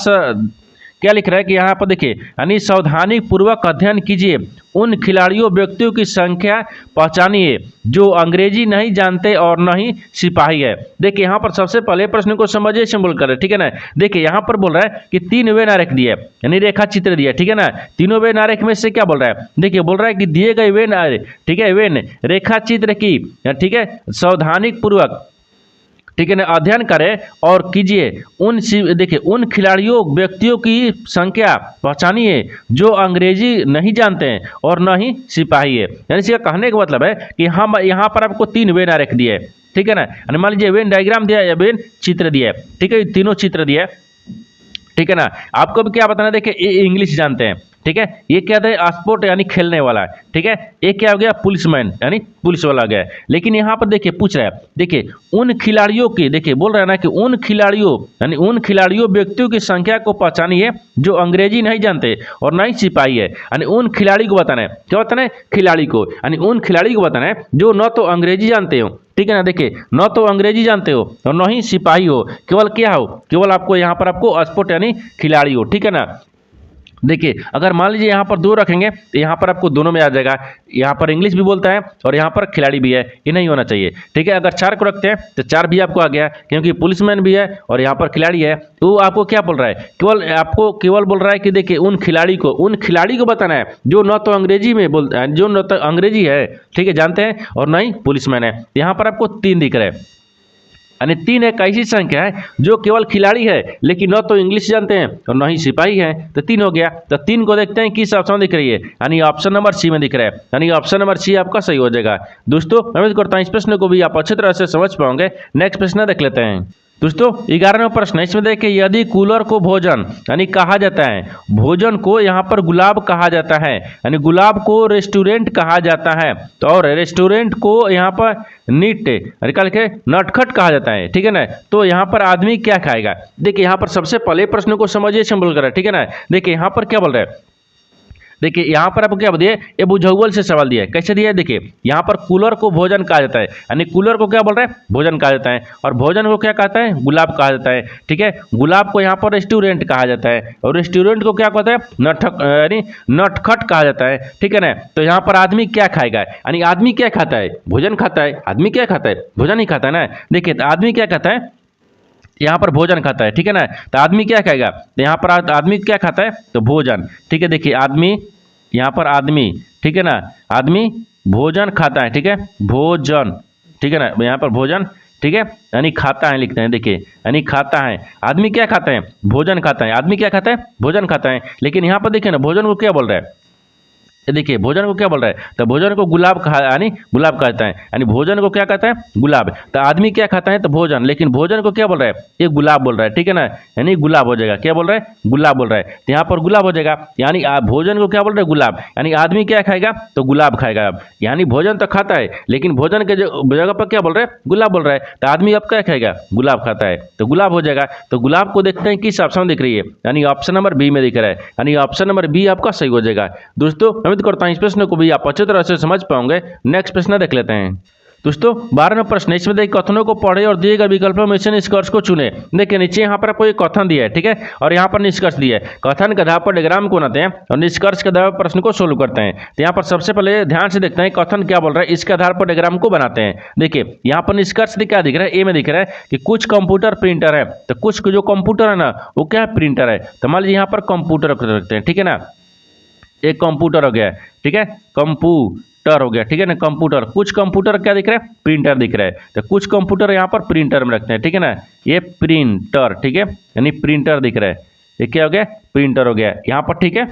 क्या लिख रहा है कि यहाँ पर देखिए, यानी सावधानी पूर्वक अध्ययन कीजिए, उन खिलाड़ियों व्यक्तियों की संख्या पहचानिए जो अंग्रेजी नहीं जानते और न ही सिपाही है। देखिए यहाँ पर सबसे पहले प्रश्न को समझिए, सिंबल कर, ठीक है ना। देखिए यहाँ पर बोल रहा है कि 3 वेन आरेख दिए, यानी रेखा चित्र दिया, ठीक है ना। तीनों वेन आरेख में से क्या बोल रहा है? देखिए बोल रहा है कि दिए गए वेन, ठीक है, वेन रेखा चित्र की, ठीक है, सावधानी पूर्वक, ठीक है ना, अध्ययन करें और कीजिए देखिए उन खिलाड़ियों व्यक्तियों की संख्या पहचानिए जो अंग्रेजी नहीं जानते हैं और न ही सिपाही है। यानी इसका कहने का मतलब है कि हम यहाँ पर आपको 3 वेन आरेख दिए, ठीक है ना। यानी मान लीजिए वेन डायग्राम दिया या वेन चित्र दिया, ठीक है, तीनों चित्र दिए, ठीक है ना। आपको भी क्या बताना, देखिए ये इंग्लिश जानते हैं, ठीक है। ये क्या था? स्पोर्ट यानी खेलने वाला, ठीक है। ये क्या हो गया? पुलिसमैन यानी पुलिस वाला गया। लेकिन यहाँ पर देखिए पूछ रहा है, देखिए उन खिलाड़ियों की, देखिए बोल रहा है ना कि उन खिलाड़ियों, यानी उन खिलाड़ियों व्यक्तियों की संख्या को पहचानिए जो अंग्रेजी नहीं जानते और ना ही सिपाही है। यानी उन खिलाड़ी को बताना है, क्या बताना है? खिलाड़ी को, यानी उन खिलाड़ी को बताना है जो न तो अंग्रेजी जानते हो, ठीक है ना। देखिए न तो अंग्रेजी जानते हो और न ही सिपाही हो, केवल क्या हो? केवल आपको यहाँ पर आपको स्पोर्ट यानी खिलाड़ी हो, ठीक है ना। देखिए अगर मान लीजिए यहाँ पर 2 रखेंगे तो यहाँ पर आपको दोनों में आ जाएगा, यहाँ पर इंग्लिश भी बोलता है और यहाँ पर खिलाड़ी भी है, ये नहीं होना चाहिए, ठीक है। अगर 4 को रखते हैं तो 4 भी आपको आ गया, क्योंकि पुलिसमैन भी है और यहाँ पर खिलाड़ी है। तो आपको क्या बोल रहा है? केवल बोल रहा है कि देखिए उन खिलाड़ी को बताना है जो न तो अंग्रेजी में बोलता है, जो न तो अंग्रेजी है, ठीक है, जानते हैं, और न ही पुलिसमैन है। यहाँ पर आपको 3 दिख रहा है, यानी 3 एक ऐसी संख्या है जो केवल खिलाड़ी है लेकिन न तो इंग्लिश जानते हैं और न ही सिपाही है, तो 3 हो गया। तो 3 को देखते हैं किस ऑप्शन में दिख रही है, यानी ऑप्शन नंबर सी में दिख रहा है, यानी ऑप्शन नंबर सी आपका सही हो जाएगा। दोस्तों मैं उम्मीद करता हूं इस प्रश्न को भी आप अच्छी तरह से समझ पाओगे। नेक्स्ट प्रश्न देख लेते हैं। दोस्तों 11वां प्रश्न है, इसमें देखिए यदि कूलर को भोजन यानी कहा जाता है, भोजन को यहाँ पर गुलाब कहा जाता है, यानी गुलाब को रेस्टोरेंट कहा जाता है, तो और रेस्टोरेंट को यहाँ पर नीट निकाल के नटखट कहा जाता है, ठीक है ना। तो यहाँ पर आदमी क्या खाएगा? देखिए यहाँ पर सबसे पहले प्रश्न को समझिए, सिंबल करें, ठीक है ना। देखिए यहाँ पर क्या बोल रहा है, देखिए यहाँ पर आपको क्या दिया? ये बुझौल से सवाल दिया है। कैसे दिया है? देखिए यहाँ पर कूलर को भोजन कहा जाता है, यानी कूलर को क्या बोल रहा है? भोजन कहा जाता है, और भोजन को क्या कहता है? गुलाब कहा जाता है, ठीक है। गुलाब को यहाँ पर रेस्टोरेंट कहा जाता है और रेस्टोरेंट को क्या कहता है? यानी नटखट कहा जाता है, ठीक है ना। तो यहाँ पर आदमी क्या खाएगा? यानी आदमी क्या खाता है? भोजन खाता है। आदमी क्या खाता है? भोजन ही खाता है ना। देखिए तो आदमी क्या खाता है? यहाँ पर भोजन खाता है, ठीक है ना। तो आदमी क्या खाएगा? तो यहाँ पर आदमी क्या खाता है? तो भोजन, ठीक है। देखिए आदमी, यहाँ पर आदमी, ठीक है ना, आदमी भोजन खाता है, ठीक है, भोजन, ठीक है ना, यहाँ पर भोजन, ठीक है, यानी खाता है लिखते हैं। देखिए यानी खाता है, आदमी क्या खाता है? भोजन खाता है। आदमी क्या खाता है? भोजन खाता है। लेकिन यहाँ पर देखिए ना, भोजन को क्या बोल रहा है? देखिए भोजन को क्या बोल रहा है? तो भोजन को गुलाब कहा, यानी गुलाब कहता है, यानी भोजन को क्या कहता है? गुलाब। तो आदमी क्या खाता है? तो भोजन, लेकिन भोजन को क्या बोल रहा है? ये गुलाब बोल रहा है, ठीक है ना, यानी गुलाब हो जाएगा। क्या बोल रहा है? गुलाब बोल रहा है, तो यहाँ पर गुलाब हो जाएगा। यानी भोजन को क्या बोल रहे हैं? गुलाब, यानी आदमी क्या खाएगा? तो गुलाब खाएगा। अब यानी भोजन तो खाता है लेकिन भोजन के जगह पर क्या बोल रहे हैं? गुलाब बोल रहा है। तो आदमी अब क्या खाएगा? गुलाब खाता है, तो गुलाब हो जाएगा। तो गुलाब को देखते हैं किस ऑप्शन में दिख रही है, यानी ऑप्शन नंबर बी में दिख रहा है, यानी ऑप्शन नंबर बी आपका सही हो जाएगा। दोस्तों उम्मीद करता हूं इस प्रश्न को भी आप अच्छी तरह से समझ पाओगे। नेक्स्ट प्रश्न देख लेते हैं। दोस्तों 12वां प्रश्न, इसमें देखिए कथनों को पढ़े और दिए गए विकल्पों में से निष्कर्ष को चुने। देखिए नीचे यहाँ पर आपको एक कथन दिया है, ठीक है, और यहाँ पर निष्कर्ष दिया है। कथन के आधार पर डायग्राम को बनाते हैं और निष्कर्ष के आधार पर प्रश्न को सोल्व करते हैं। तो यहाँ पर सबसे पहले ध्यान से देखते हैं कथन क्या बोल रहा है, इसके आधार पर डायग्राम को बनाते हैं। देखिए यहाँ पर निष्कर्ष क्या दिख रहा है? ए में दिख रहा है कि कुछ कंप्यूटर प्रिंटर है, तो कुछ जो कंप्यूटर है ना वो क्या है? प्रिंटर है। तो मान लीजिए यहाँ पर कंप्यूटर रखते हैं, ठीक है ना, एक कंप्यूटर हो गया, ठीक है, कंप्यूटर, टर हो गया, ठीक है ना। कंप्यूटर, कुछ कंप्यूटर क्या दिख रहा है, प्रिंटर दिख रहा है, तो कुछ कंप्यूटर यहाँ पर प्रिंटर में रखते हैं, ठीक है ना। ये प्रिंटर, ठीक है, यानी प्रिंटर दिख रहा है, ये क्या हो गया, प्रिंटर हो गया यहाँ पर, ठीक है।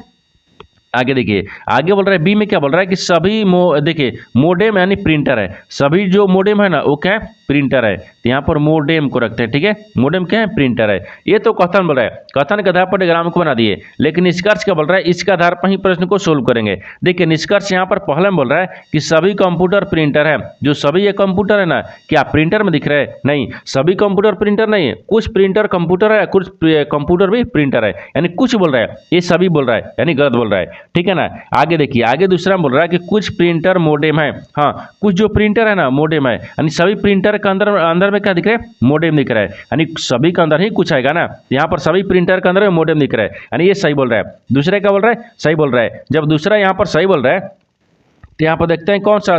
आगे देखिए, आगे बोल रहा है बी में क्या बोल रहा है कि सभी देखिए मोडेम यानी प्रिंटर है, सभी जो मोडेम है ना वो क्या है, प्रिंटर है, तो यहाँ पर मोडेम को रखते हैं, ठीक है। मोडेम क्या है, प्रिंटर है। ये तो कथन बोल रहा है, कथन के आधार पर डायग्राम को बना दिए, लेकिन निष्कर्ष क्या बोल रहा है, इसके आधार पर ही प्रश्न को सोल्व करेंगे। देखिए निष्कर्ष यहाँ पर पहले में बोल रहा है कि सभी कंप्यूटर प्रिंटर है, जो सभी ये कंप्यूटर है ना, क्या प्रिंटर में दिख रहा है, नहीं, सभी कंप्यूटर प्रिंटर नहीं है, कुछ प्रिंटर कंप्यूटर है, कुछ कंप्यूटर भी प्रिंटर है, यानी कुछ बोल रहा है, ये सभी बोल रहा है, यानी गलत बोल रहा है, ठीक है ना। आगे देखिए, आगे दूसरा बोल रहा है कि कुछ प्रिंटर मोडेम है, हाँ, कुछ जो प्रिंटर है ना मोडेम है, यानी सभी प्रिंटर के अंदर में क्या दिख रहा है, मोडेम दिख रहा है, यानी सभी के अंदर ही कुछ आएगा ना, यहाँ पर सभी प्रिंटर के अंदर में मोडेम दिख रहा है, यानी ये सही बोल रहा है। दूसरे क्या बोल रहा है, सही बोल रहा है। जब दूसरा यहाँ पर सही बोल रहा है तो यहाँ पर देखते हैं कौन सा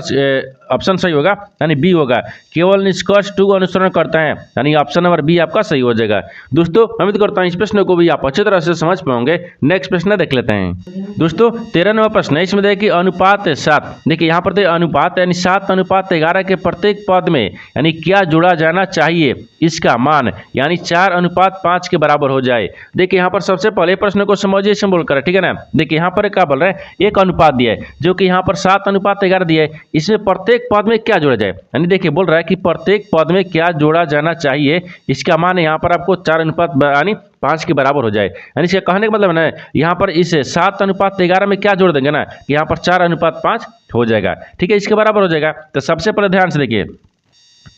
ऑप्शन सही होगा, यानी बी होगा, केवल निष्कर्ष 2 अनुसरण करता है, यानी ऑप्शन नंबर बी आपका सही हो जाएगा। दोस्तों उम्मीद करता हूँ इस प्रश्न को भी आप अच्छी तरह से समझ पाओगे। नेक्स्ट प्रश्न देख लेते हैं। दोस्तों 13 नंबर प्रश्न है, इसमें देखिए अनुपात 7, देखिए यहाँ पर देखिए अनुपात यानी 7:11 के प्रत्येक पद में यानी क्या जोड़ा जाना चाहिए, इसका मान यानी 4:5 के बराबर हो जाए। देखिए यहाँ पर सबसे पहले प्रश्न को समझिए सिंबल कर, ठीक है ना। देखिए यहाँ पर क्या बोल रहा है, एक अनुपात दिया है जो कि यहाँ पर 7:11 दिया है, इसमें प्रत्येक पद में क्या जोड़ा जाए, यानी देखिए बोल रहा है कि प्रत्येक पद में क्या जोड़ा जाना चाहिए, इसका मान यहाँ पर आपको 4:5 के बराबर हो जाए। यानी इसका कहने का मतलब ना, यहाँ पर इस 7:11 में क्या जोड़ देंगे ना, यहाँ पर 4:5 हो जाएगा, ठीक है, इसके बराबर हो जाएगा। तो सबसे पहले ध्यान से देखिए,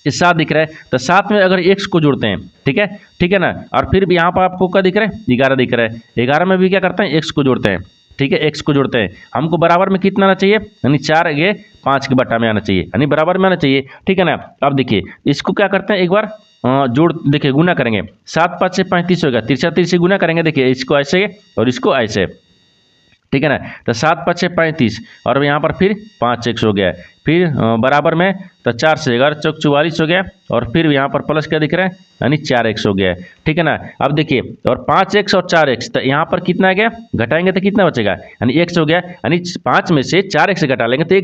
इस 7 दिख रहा है, तो 7 में अगर x को जोड़ते हैं, ठीक है ना, और फिर यहाँ पर आपको क्या दिख रहा है, 11 दिख रहा है, 11 में भी क्या करते हैं, x को जोड़ते हैं, ठीक है, x को जोड़ते हैं, हमको बराबर में कितना आना चाहिए, यानी 4:5 के बट्टा में आना चाहिए, यानी बराबर में आना चाहिए, ठीक है ना। अब देखिए इसको क्या करते हैं, एक बार जोड़, देखिए गुना करेंगे, 7×5 से 35 होगा, तिरछा तिरछी गुना करेंगे, देखिए इसको ऐसे और इसको ऐसे, ठीक है ना। तो 7×5 से 35 और यहाँ पर फिर 5x हो गया, फिर बराबर में तो 4 से 11 चौक 44 हो गया, और फिर यहाँ पर प्लस क्या दिख रहा है, यानी 4x हो गया, ठीक है ना। अब देखिए और 5x और 4x, तो यहाँ पर कितना आ गया, घटाएंगे तो कितना बचेगा, यानी x हो गया, यानी 5 में से 4x घटा लेंगे तो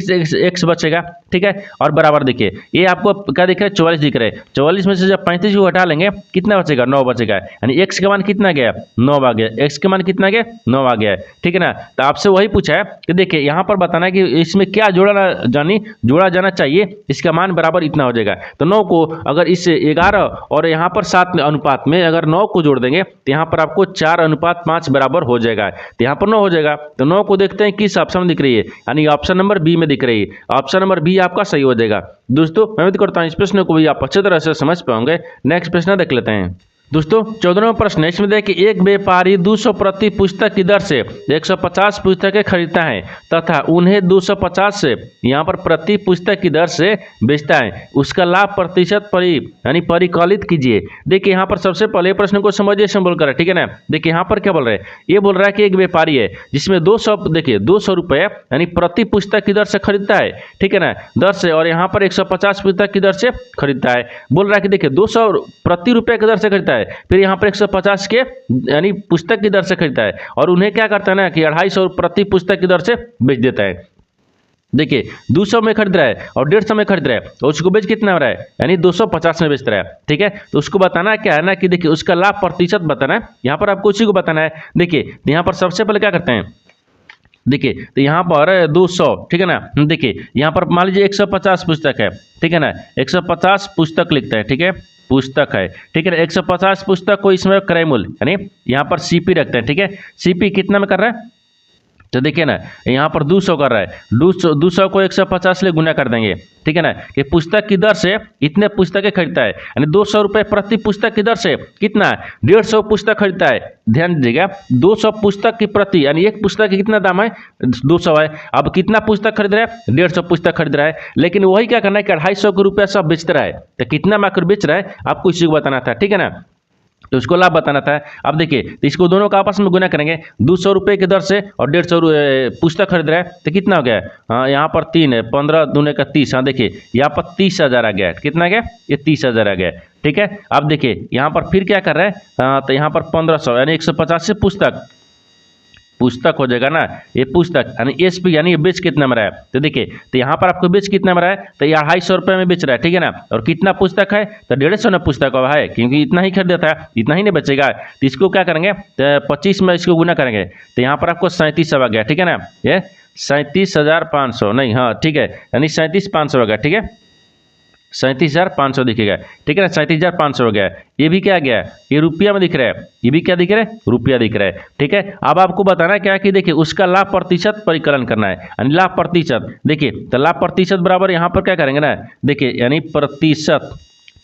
x बचेगा, ठीक है। और बराबर देखिए ये आपको क्या दिख रहा है, 44 दिख रहा है, 44 में से जब 35 को घटा लेंगे कितना बचेगा, 9 बचेगा, यानी x का मान कितना गया, 9 आ गया, x का मान कितना गया, 9 आ गया, ठीक है ना। तो आपसे वही पूछा है कि देखिए यहाँ पर बताना है कि इसमें क्या जोड़ा जाना चाहिए, इसका मान बराबर इतना हो जाएगा। तो 9 को अगर इस 11 और यहाँ पर 7 अनुपात में अगर 9 को जोड़ देंगे तो यहाँ पर आपको 4:5 बराबर हो जाएगा, तो यहाँ पर 9 हो जाएगा। तो 9 को देखते हैं किस ऑप्शन में दिख रही है, यानी ऑप्शन नंबर बी में दिख रही है, ऑप्शन नंबर बी आपका सही हो जाएगा। दोस्तों मैं उम्मीद करता हूँ इस प्रश्न को भी आप अच्छी तरह से समझ पाओगे। नेक्स्ट प्रश्न देख लेते हैं। दोस्तों 14वां प्रश्न है, इसमें देखिए एक व्यापारी 200 प्रति पुस्तक की दर से 150 पुस्तकें खरीदता है तथा उन्हें 250 से यहाँ पर प्रति पुस्तक की दर से बेचता है, उसका लाभ प्रतिशत यानी परिकलित कीजिए। देखिए यहाँ पर सबसे पहले प्रश्न को समझिए सिंबल कर, ठीक है ना। देखिए यहाँ पर क्या बोल रहे हैं, ये बोल रहा है कि एक व्यापारी है जिसमें 200, देखिए 200 रुपये यानी प्रति पुस्तक की दर से खरीदता है, ठीक है ना, दर से, और यहाँ पर 150 पुस्तक की दर से खरीदता है। बोल रहा है कि देखिए 200 प्रति रुपये की दर से खरीदता है, फिर यहाँ पर 150 के यानी पुस्तक की दर से खरीदता है, और उन्हें क्या करता है ना कि 250 प्रति पुस्तक की दर से बेच देता है। देखिए 200 में खरीद रहा है और 150 में खरीद रहा है, तो उसको बेच कितना हो रहा है, यानी 250 में बेच रहा है, ठीक है। तो उसको बताना क्या है ना कि देखिए उसका लाभ प्रतिशत बताना है, यहाँ पर आपको उसी को बताना है। देखिए यहाँ पर सबसे पहले क्या करते हैं, देखिए तो यहाँ पर 200, ठीक है ना, देखिए यहाँ पर मान लीजिए 150 पुस्तक है, ठीक है ना, 150 पुस्तक लिखते हैं, ठीक है, पुस्तक है, ठीक है ना। 150 पुस्तक को इसमें क्रय मूल्य यानी यहाँ पर सीपी रखते हैं, ठीक है, सीपी कितना में कर रहा है, तो देखिए ना यहाँ पर 200 कर रहा है, 200 को 150 से गुना कर देंगे, ठीक है ना, कि पुस्तक की दर से इतने पुस्तकें खरीदता है, यानी 200 रुपये प्रति पुस्तक की दर से कितना 150 पुस्तक खरीदता है। ध्यान दीजिएगा 200 पुस्तक की प्रति, यानी एक पुस्तक की कितना दाम है, 200 है। अब कितना पुस्तक खरीद रहा है, 150 पुस्तक खरीद रहा है, लेकिन वही क्या करना है कि 250 के रुपया सब बेच रहा है, तो कितना मात्र बेच रहा है आपको इसी को बताना था, ठीक है ना, तो उसको लाभ बताना था। अब देखिए तो इसको दोनों का आपस में गुना करेंगे, 200 रुपये की दर से और 150 पुस्तक खरीद रहा है, तो कितना हो गया, हाँ यहाँ पर 3 है, 15 दूने का 30, हाँ देखिए यहाँ पर 30,000 आ गया, कितना गया, ये 30,000 आ गया, ठीक है। अब देखिए यहाँ पर फिर क्या कर रहा है, तो यहाँ पर 1500 यानी 150 पुस्तक पुस्तक हो जाएगा ना, ये पुस्तक यानी एसपी यानी ये बेच कितना में रहा है। तो देखिए तो यहाँ पर आपको बेच कितना में रहा है, तो ये 250 रुपये में बेच रहा है, ठीक है ना। और कितना पुस्तक है, तो 150 में पुस्तक हुआ है, क्योंकि इतना ही खरीदा था, इतना ही नहीं बचेगा। तो इसको क्या करेंगे, तो 25 में इसको गुना करेंगे, तो यहाँ पर आपको 3700 आ गया, ठीक है ना। ये 37,500 नहीं, हाँ ठीक है, यानी 37,500 आ गया, ठीक है, 37,500 दिखेगा, ठीक है ना, 37,500 हो गया। ये भी क्या गया, ये रुपया में दिख रहा है, ये भी क्या दिख रहा है, रुपया दिख रहा है, ठीक है। अब आपको बताना क्या कि देखिए उसका लाभ प्रतिशत परिकलन करना है, यानी लाभ प्रतिशत। देखिए तो लाभ प्रतिशत बराबर यहाँ पर क्या करेंगे ना, देखिए यानी प्रतिशत,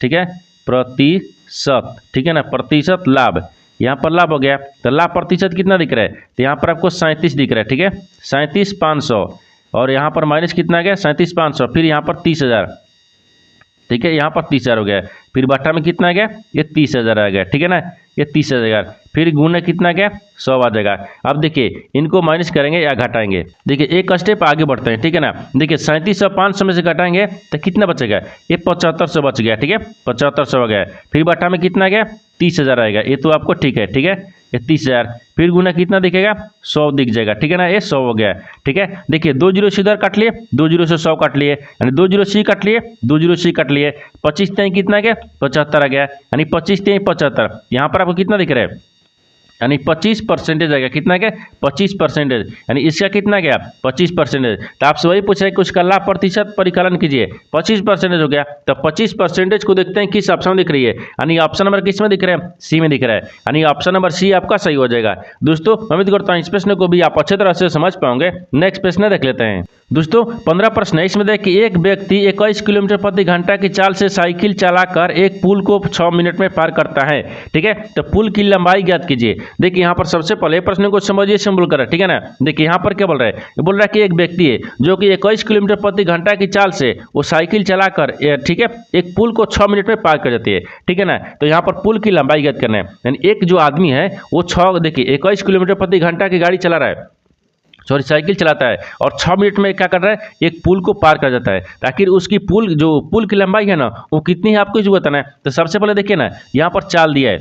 ठीक है, प्रतिशत, ठीक है ना, प्रतिशत लाभ, यहाँ पर लाभ हो गया। तो लाभ प्रतिशत कितना दिख रहा है, तो यहाँ पर आपको 37 दिख रहा है, ठीक है, 37,500, और यहाँ पर माइनस कितना आ गया, 37,500, फिर यहाँ पर 30,000, ठीक है, यहाँ पर 30,000 हो गया, फिर बट्टा में कितना आ गया, ये 30,000 आ गया, ठीक है ना, ये 30,000, फिर गुना कितना गया, 100 आ जाएगा। अब देखिए इनको माइनस करेंगे या घटाएंगे, देखिए एक स्टेप आगे बढ़ते हैं, ठीक है ना। देखिए 37,500 में से घटाएंगे तो कितना बचेगा, ये 7,500 बच गया, ठीक है, 7,500 हो गया, फिर बट्टा में कितना गया, 30,000 आएगा, ये तो आपको ठीक है, ठीक है, ये 30,000, फिर गुना कितना दिखेगा, 100 दिख जाएगा, ठीक है ना, ये 100 हो गया, ठीक है। देखिए 2 जीरो से इधर काट लिए, 2 जीरो से 100 काट लिए, यानी 2 जीरो सी काट लिए, 2 जीरो सी काट लिए, 25 तीन कितना गया, 75 आ गया, यानी 25 तीन 75, यहाँ पर आपको कितना दिख रहा है, यानी 25% आएगा, कितना गया, 25%, यानी इसका कितना गया, 25%। तो आपसे वही पूछा है कि उसका लाभ प्रतिशत परिकलन कीजिए, 25% हो गया। तो 25% को देखते हैं किस ऑप्शन में दिख रही है, यानी ऑप्शन नंबर किस में दिख रहा है, सी में दिख रहा है, यानी ऑप्शन नंबर सी आपका सही हो जाएगा। दोस्तों उम्मीद करता हूँ इस प्रश्न को भी आप अच्छे तरह से समझ पाओगे। नेक्स्ट प्रश्न देख लेते हैं। दोस्तों 15 प्रश्न है, इसमें देखिए एक व्यक्ति 21 किलोमीटर प्रति घंटा की चाल से साइकिल चलाकर एक पुल को 6 मिनट में पार करता है, ठीक है। तो पुल की लंबाई ज्ञात कीजिए। देखिए यहाँ पर सबसे पहले प्रश्न को समझिए, सिंबल कर, ठीक है ना। देखिए यहाँ पर क्या बोल रहा है, ये बोल रहा है कि एक व्यक्ति है जो कि 21 किलोमीटर प्रति घंटा की चाल से वो साइकिल चलाकर, ठीक है, एक पुल को 6 मिनट में पार कर जाती है, ठीक है ना। तो यहाँ पर पुल की लंबाई ज्ञात करना है, यानी एक जो आदमी है वो 21 किलोमीटर प्रति घंटा की गाड़ी चला रहा है, सॉरी साइकिल चलाता है, और 6 मिनट में क्या कर रहा है, एक पुल को पार कर जाता है। आखिर उसकी पुल की लंबाई है ना वो कितनी है आपको जो बताना है। तो सबसे पहले देखिए ना यहाँ पर चाल दिया है,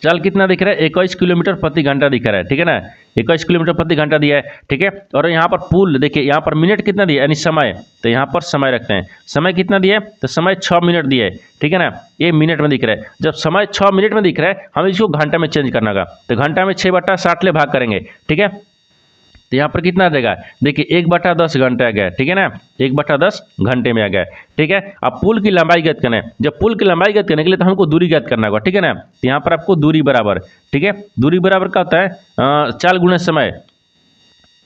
चाल कितना दिख रहा है, 21 किलोमीटर प्रति घंटा दिख रहा है, ठीक है ना, 21 किलोमीटर प्रति घंटा दिया है, ठीक है। और यहाँ पर पुल देखिए यहाँ पर मिनट कितना दिया, यानी समय, तो यहाँ पर समय रखते हैं, समय कितना दिया है, तो समय 6 मिनट दिया है, ठीक है ना, ये मिनट में दिख रहा है। जब समय 6 मिनट में दिख रहा है हमें इसको घंटा में चेंज करना होगा, तो घंटा में 6/60 ले भाग करेंगे, ठीक है। तो यहाँ पर कितना आ जाएगा, देखिए 1/10 घंटे आ गया, ठीक है ना, 1/10 घंटे में आ गया, ठीक है। अब पुल की लंबाई ज्ञात करना है, जब पुल की लंबाई ज्ञात करने के लिए तो हमको दूरी ज्ञात करना होगा, ठीक है ना। तो यहाँ पर आपको दूरी बराबर, ठीक है, दूरी बराबर क्या होता है, चाल गुना समय,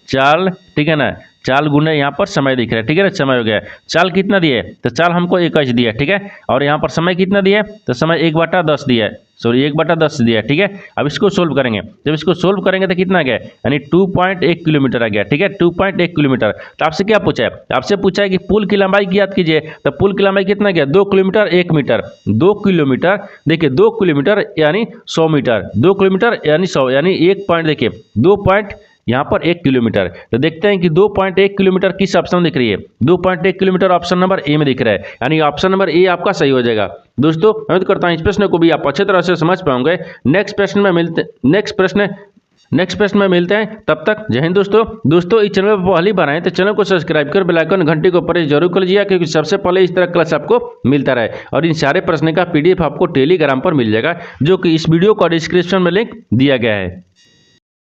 चाल, ठीक है ना, चाल गुना यहाँ पर समय दिख रहा है, ठीक है ना, समय हो गया। चाल कितना दिया है, तो चाल हमको 21 दिया, ठीक है, और यहाँ पर समय कितना दिया है, तो समय 1/10 दिया है, सॉरी 1/10 दिया, ठीक है। अब इसको सोल्व करेंगे, जब इसको सोल्व करेंगे तो कितना गया, यानी 2.1 किलोमीटर आ गया, ठीक है, 2.1 किलोमीटर। तो आपसे क्या पूछा है, आपसे पूछा है कि पुल की लंबाई ज्ञात कीजिए। तो पुल की लंबाई कितना गया, 2 किलोमीटर 1 मीटर, 2 किलोमीटर, देखिए 2 किलोमीटर यानी 100 मीटर, 2 किलोमीटर यानी 100, यानी 1 पॉइंट देखिए 2 पॉइंट यहाँ पर 1 किलोमीटर। तो देखते हैं कि 2.1 किलोमीटर किस ऑप्शन में दिख रही है, 2.1 किलोमीटर ऑप्शन नंबर ए में दिख रहा है, यानी ऑप्शन नंबर ए आपका सही हो जाएगा। दोस्तों उम्मीद करता हूँ इस प्रश्न को भी आप अच्छे तरह से समझ पाओगे। नेक्स्ट प्रश्न में मिलते हैं, तब तक जय हिंद। दोस्तों इस चैनल पर पहली बार आए तो चैनल को सब्सक्राइब कर बेल आइकन घंटी को प्रेस जरूर कर लीजिए, क्योंकि सबसे पहले इस तरह क्लास आपको मिलता रहे। और इन सारे प्रश्न का PDF आपको टेलीग्राम पर मिल जाएगा, जो कि इस वीडियो का डिस्क्रिप्शन में लिंक दिया गया है।